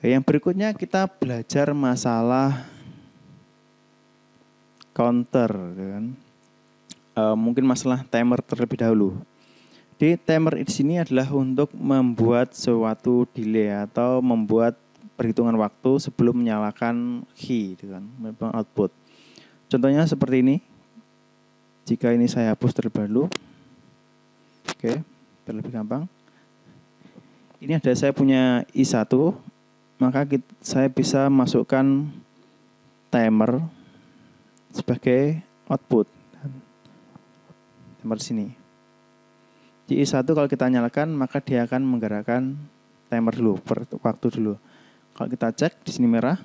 Oke, yang berikutnya kita belajar masalah counter, kan? Mungkin masalah timer terlebih dahulu. Di timer di sini adalah untuk membuat suatu delay atau membuat perhitungan waktu sebelum menyalakan key, kan, output. Contohnya seperti ini. Jika ini saya hapus terlebih dahulu, oke, terlebih gampang. Ini ada saya punya I1, maka saya bisa masukkan timer sebagai output. Timer sini. Di I1 kalau kita nyalakan, maka dia akan menggerakkan timer dulu, per waktu dulu. Kalau kita cek di sini merah,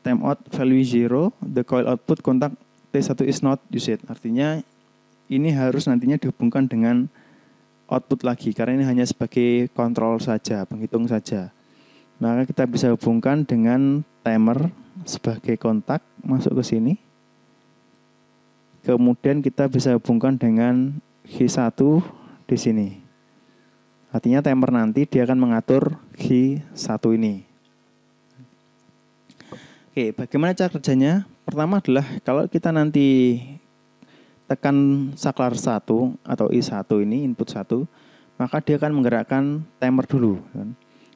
timeout value 0, the coil output contact T1 is not used. Artinya ini harus nantinya dihubungkan dengan output lagi, karena ini hanya sebagai kontrol saja, penghitung saja. Maka kita bisa hubungkan dengan timer sebagai kontak masuk ke sini. Kemudian kita bisa hubungkan dengan G1 di sini. Artinya timer nanti dia akan mengatur G1 ini. Oke, bagaimana cara kerjanya? Pertama adalah kalau kita nanti tekan saklar 1 atau I1 ini, input 1, maka dia akan menggerakkan timer dulu.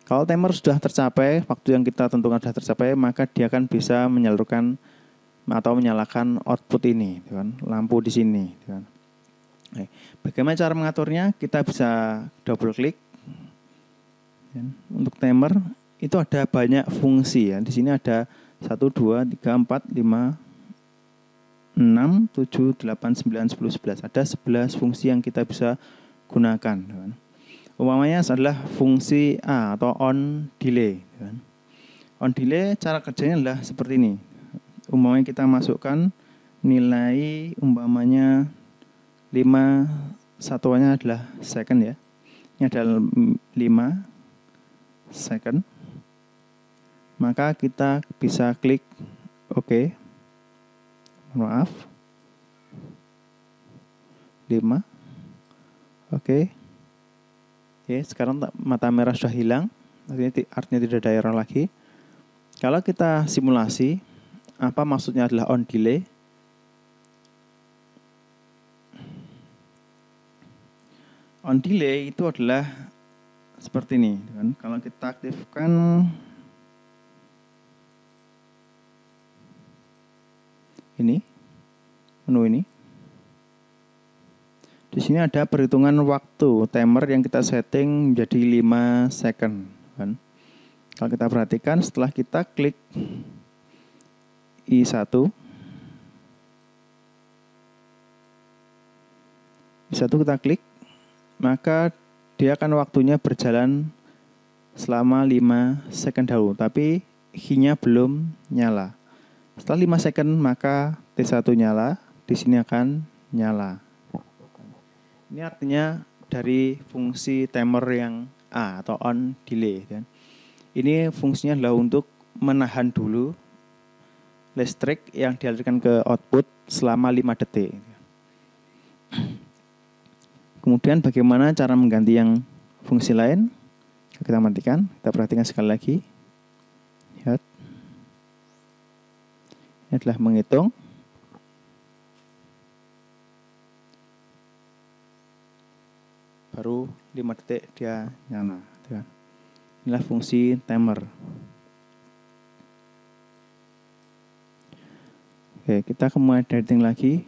Kalau timer sudah tercapai, waktu yang kita tentukan sudah tercapai, maka dia akan bisa menyalurkan atau menyalakan output ini, kan? Lampu di sini, kan? Bagaimana cara mengaturnya? Kita bisa double klik. Untuk timer itu ada banyak fungsi, ya. Di sini ada 1, 2, 3, 4, 5, 6, 7, 8, 9, 10, 11. Ada 11 fungsi yang kita bisa gunakan. Umpamanya adalah fungsi A atau on delay. On delay cara kerjanya adalah seperti ini. Umpamanya kita masukkan nilai umpamanya 5, satuannya adalah second, ya. Ini adalah 5 second. Maka kita bisa klik OK. Maaf. 5. Oke. Oke, sekarang mata merah sudah hilang. Artinya tidak ada error lagi. Kalau kita simulasi, apa maksudnya adalah on delay? On delay itu adalah seperti ini, kan? Kalau kita aktifkan ini, menu ini, di sini ada perhitungan waktu timer yang kita setting menjadi 5 second, kan? Kalau kita perhatikan, setelah kita klik I1 kita klik, maka dia akan waktunya berjalan selama 5 second dahulu, tapi key-nya belum nyala. Setelah 5 second, maka T1 nyala, di sini akan nyala. Ini artinya dari fungsi timer yang A atau on delay. Ini fungsinya adalah untuk menahan dulu listrik yang dialirkan ke output selama 5 detik. Kemudian bagaimana cara mengganti yang fungsi lain? Kita matikan, kita perhatikan sekali lagi. Lihat. Ini adalah menghitung. Baru 5 detik dia nyala. Inilah fungsi timer. Oke, kita kemudian editing lagi.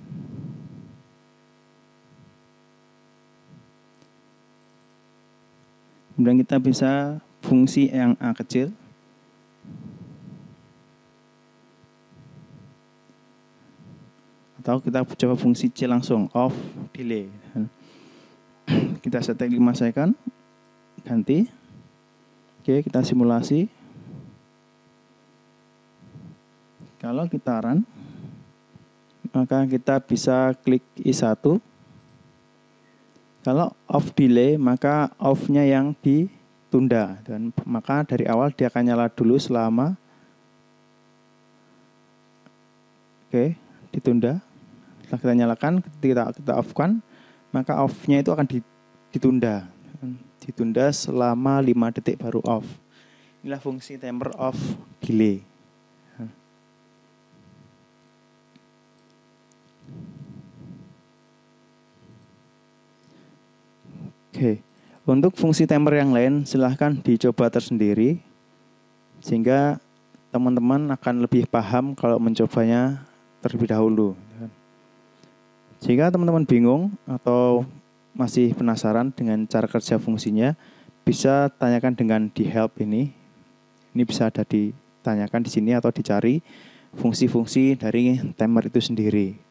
Kemudian kita bisa fungsi yang A kecil. Atau kita coba fungsi C langsung, off delay. Kita setting 5 second, ganti. Oke, kita simulasi. Kalau kita run, maka kita bisa klik I1. Kalau off delay, maka off-nya yang ditunda. Dan maka dari awal dia akan nyala dulu selama, oke, ditunda. Setelah kita nyalakan, kita off-kan, maka off-nya itu akan ditunda. Ditunda selama 5 detik baru off. Inilah fungsi timer of delay. Oke, untuk fungsi timer yang lain silahkan dicoba tersendiri, sehingga teman-teman akan lebih paham kalau mencobanya terlebih dahulu. Jika teman-teman bingung atau masih penasaran dengan cara kerja fungsinya, bisa tanyakan dengan di help ini. Ini bisa ada ditanyakan di sini atau dicari fungsi-fungsi dari timer itu sendiri.